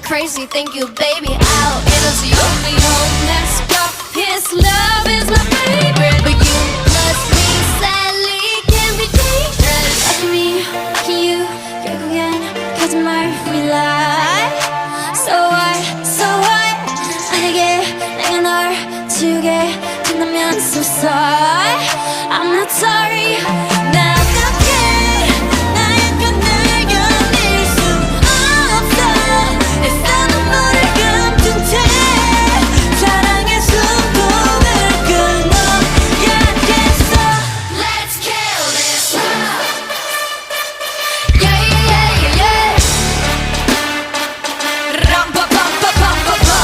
crazy, thank you, baby. Out, it is the only home that's got his love is my favorite. But you plus me, sadly, can be dangerous. Like me, can you, 결국엔 거짓말 we lie. So what, 만약에 내가 널 지우게 된다면 so sorry. I'm not sorry.